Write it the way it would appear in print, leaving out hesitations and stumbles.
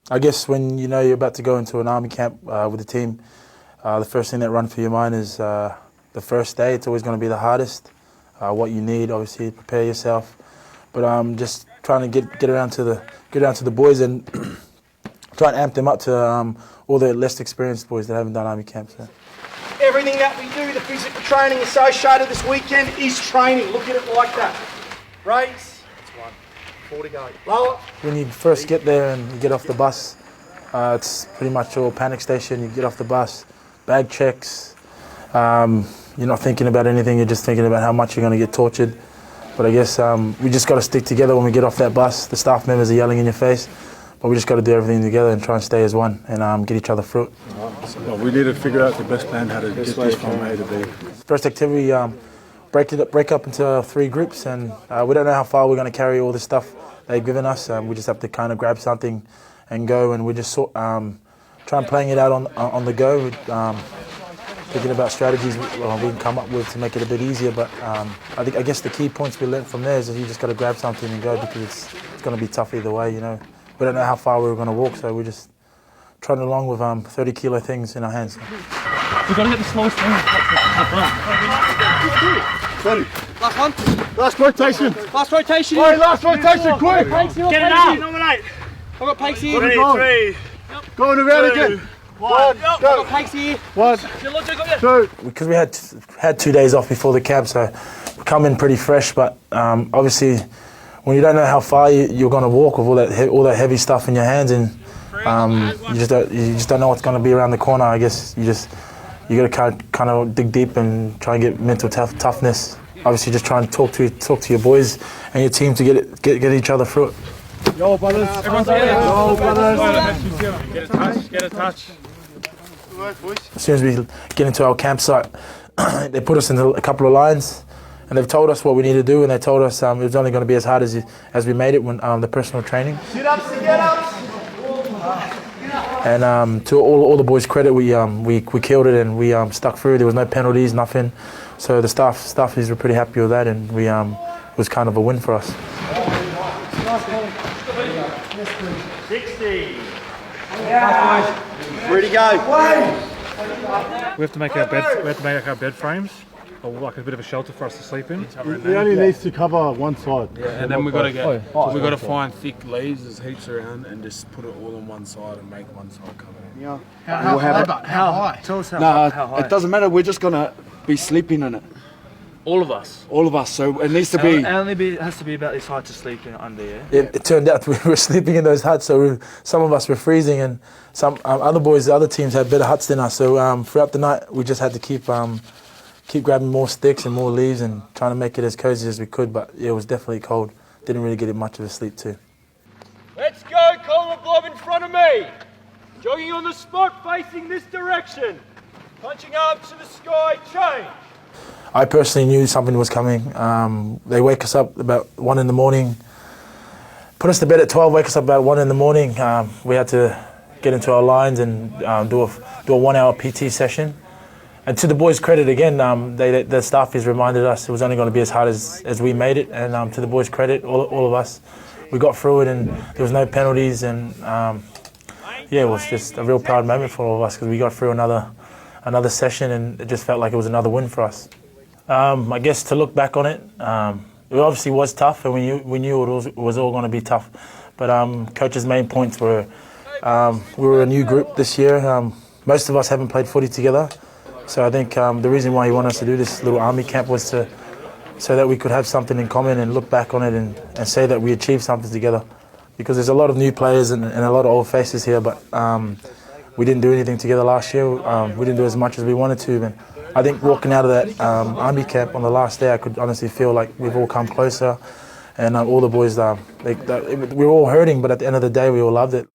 I guess when you know you're about to go into an army camp with the team, the first thing that runs through your mind is the first day. It's always going to be the hardest. What you need, obviously, prepare yourself. But just trying to get around to the boys and try and amp them up to all the less experienced boys that haven't done army camps. So. Everything that we do, the physical training associated this weekend is training. Look at it like that. Raise. That's one. 4 to go. Lower. When you first get there and you get off the bus, it's pretty much all panic station. You get off the bus, bag checks. You're not thinking about anything. You're just thinking about how much you're going to get tortured. But I guess we just got to stick together when we get off that bus. The staff members are yelling in your face. But we just got to do everything together and try and stay as one and get each other through it. Well, we need to figure out the best plan how to get this from A to B. First activity, break up into 3 groups, and we don't know how far we're going to carry all this stuff they've given us. We just have to kind of grab something and go, and we just try and playing it out on the go. Thinking about strategies we can come up with to make it a bit easier. But I guess the key points we learned from there is that you just got to grab something and go, because it's going to be tough either way. You know, we don't know how far we were going to walk, so we're just trotting along with 30-kilo things in our hands. We've got to get the slowest thing in the front. Last one. Last rotation. Last rotation. Hey, last rotation, quick. Get it out. Nominate. I've got Pakes here. 3. Going around again. 1. I've got Pakes here. 1, 2. Because we had 2 days off before the camp, so we come in pretty fresh. But obviously, when you don't know how far you're going to walk with all that heavy stuff in your hands, and you just don't know what's going to be around the corner. I guess you got to kind of dig deep and try and get mental toughness. Obviously, just try and talk to your boys and your team to get each other through it. Yo, brothers. Everyone's together. Yo, brothers. Get a touch. Get a touch. As soon as we get into our campsite, they put us into a couple of lines, and they've told us what we need to do, and they told us it was only going to be as hard as we made it when the personal training. Sit-ups to get-ups. And to all the boys' credit, we killed it, and we stuck through. There was no penalties, nothing. So the staffies were pretty happy with that, and it was kind of a win for us. 60. Ready to go. We have to make our bed frames, or like a bit of a shelter for us to sleep in. He only needs to cover one side. Yeah, and then we got to find thick leaves, there's heaps around, and just put it all on one side and make one side cover. Yeah. How high? Tell us how No, it doesn't matter. We're just gonna be sleeping in it. All of us. All of us. So it needs to be. It has to be about this height to sleep in under. Yeah. It turned out we were sleeping in those huts, so some of us were freezing, and some other teams had better huts than us. So throughout the night, we just had to keep grabbing more sticks and more leaves and trying to make it as cozy as we could. But it was definitely cold. Didn't really get much of a sleep too. Let's go, column of blob in front of me. Jogging on the spot, facing this direction. Punching up to the sky, change. I personally knew something was coming. They wake us up about 1 in the morning, put us to bed at 12, wake us up about 1 in the morning. We had to get into our lines and do a 1-hour PT session. And to the boys' credit again, the staffies reminded us it was only going to be as hard as we made it. And to the boys' credit, all of us, we got through it, and there was no penalties. And it was just a real proud moment for all of us, because we got through another session, and it just felt like it was another win for us. I guess to look back on it, it obviously was tough, and we knew it was all going to be tough. But coach's main points were we were a new group this year. Most of us haven't played footy together, so I think the reason why he wanted us to do this little army camp was so that we could have something in common and look back on it and say that we achieved something together. Because there's a lot of new players and a lot of old faces here, but we didn't do anything together last year. We didn't do as much as we wanted to. And I think walking out of that army camp on the last day, I could honestly feel like we've all come closer, and all the boys, we were all hurting, but at the end of the day, we all loved it.